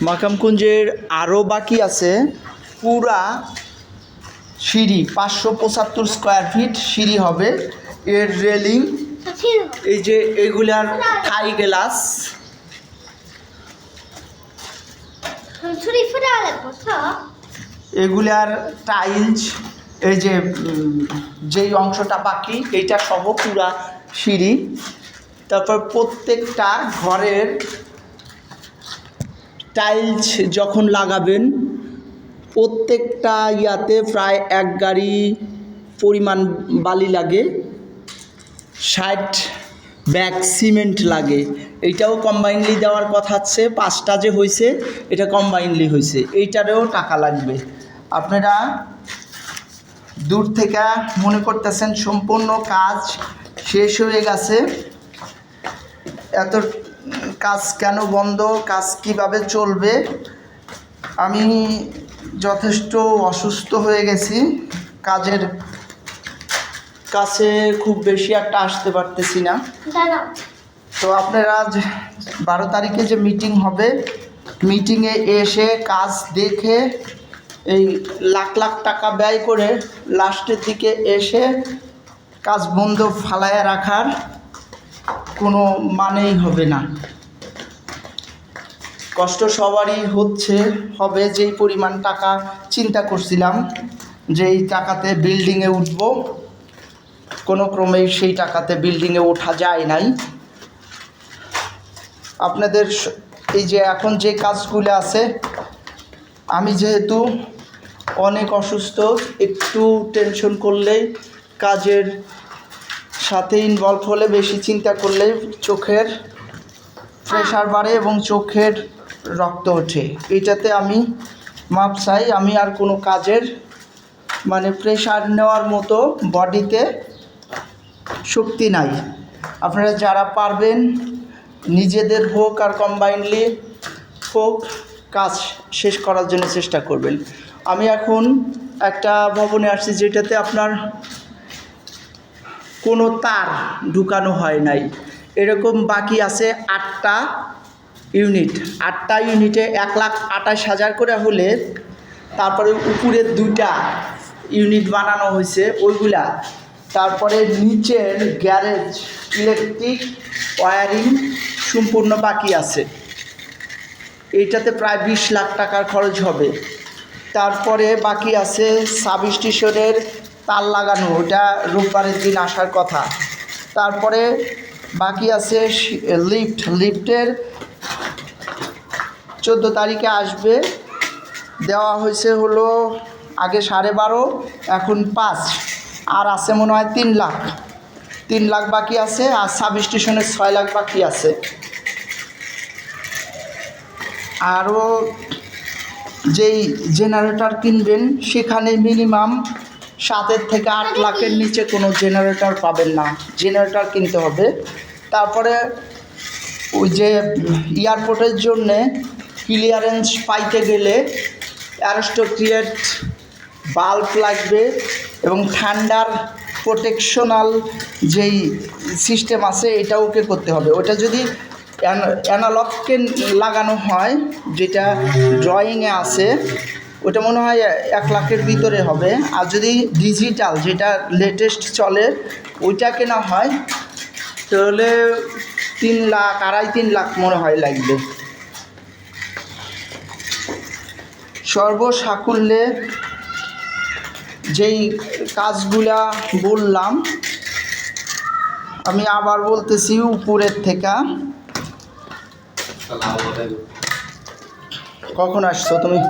মাকামকুঞ্জের আরও বাকি আছে পুরা সিঁড়ি 575 স্কোয়ার ফিট সিঁড়ি হবে। এর রেলিং, এই যে এগুলার থাই গ্লাস, এগুলার টাইলস, এই যে যেই অংশটা বাকি এইটা সহ পুরা সিঁড়ি। তারপর প্রত্যেকটা ঘরের টাইলস যখন লাগাবেন প্রত্যেকটা ইয়াতে প্রায় 1 গাড়ি পরিমাণ বালি লাগে, 60 ব্যাগ সিমেন্ট লাগে। এইটাও কম্বাইনলি দেওয়ার কথা আছে। 5টা যে হয়েছে এটা কম্বাইনলি হয়েছে, এইটারেও টাকা লাগবে। আপনারা দূর থেকে মনে করতেছেন সম্পূর্ণ কাজ শেষ হয়ে গেছে, এত কাজ কেন বন্ধ, কাজ কিভাবে চলবে। আমি যথেষ্ট অসুস্থ হয়ে গেছি, কাজের কাছে খুব বেশি একটা আসতে পারতেছি না। তো আপনারা 12 তারিখে যে মিটিং হবে, মিটিংয়ে এসে কাজ দেখে এই লাখ লাখ টাকা ব্যয় করে লাস্টের দিকে এসে কাজ বন্ধ ফালায় রাখার কোনো মানেই হবে না। কষ্ট সবারই হবে, যেই পরিমাণ টাকা চিন্তা করছিলাম যে এই টাকাতে বিল্ডিংয়ে উঠব, কোনো ক্রমেই সেই টাকাতে বিল্ডিংয়ে ওঠা যায় নাই। আপনাদের এই যে এখন যে কাজগুলো আছে, আমি যেহেতু অনেক অসুস্থ, একটু টেনশন করলেই কাজের সাথে ইনভলভ হলে, বেশি চিন্তা করলে চোখের প্রেশার বাড়ে এবং চোখের রক্ত ওঠে। এটাতে আমি মাপ চাই। আমি আর কোনো কাজের প্রেশার নেওয়ার মতো বডিতে শক্তি নাই। আপনারা যারা পারবেন নিজেদের হোক আর কম্বাইনলি হোক কাজ শেষ করার জন্য চেষ্টা করবেন। আমি এখন একটা ভবনে আসছি যেটাতে আপনার কোনো তার ঢুকানো হয় নাই, এরকম বাকি আছে 8টা ইউনিট। 8টা ইউনিটে 1,28,000 করে হলে তারপরে উপরের 2টা ইউনিট বানানো হয়েছে ওইগুলা, তারপরে নিচের গ্যারেজ ইলেকট্রিক ওয়্যারিং সম্পূর্ণ বাকি আছে, এইটাতে প্রায় 20 লাখ টাকার খরচ হবে। তারপরে বাকি আছে সাব স্টেশনের তার লাগানো, ওটা রোববারের দিন আসার কথা। তারপরে বাকি আছে লিফটের 14 তারিখে আসবে, দেওয়া হয়েছে হলো আগে 12.5, এখন 5, আর আছে মনে হয় 3 লাখ বাকি আছে, আর সাব স্টেশনের 6 লাখ বাকি আছে। আরও যেই জেনারেটর কিনবেন সেখানে মিনিমাম 7 থেকে 8 লাখের নিচে কোনো জেনারেটর পাবেন না, জেনারেটর কিনতে হবে। তারপরে ওই যে এয়ারপোর্টের জন্যে ক্লিয়ারেন্স পাইতে গেলে অ্যারোস্টোক্রিয়েট বাল্ব লাগবে এবং ঠান্ডার প্রোটেকশনাল যেই সিস্টেম আছে এটাও ওকে করতে হবে। ওটা যদি অ্যানালগকে লাগানো হয়, যেটা ড্রয়িংয়ে আছে, ওটা মনে হয় 1 লাখের ভিতরে হবে। আর যদি ডিজিটাল যেটা লেটেস্ট চলে ওইটা কেনা হয় তাহলে 3 লাখ, 2.5-3 লাখ মনে হয় লাগবে। সর্বসাকুল্যে যেই কাজগুলা বললাম, আমি আবার বলতেছি উপরের থেকে। কখন আসছো তুমি?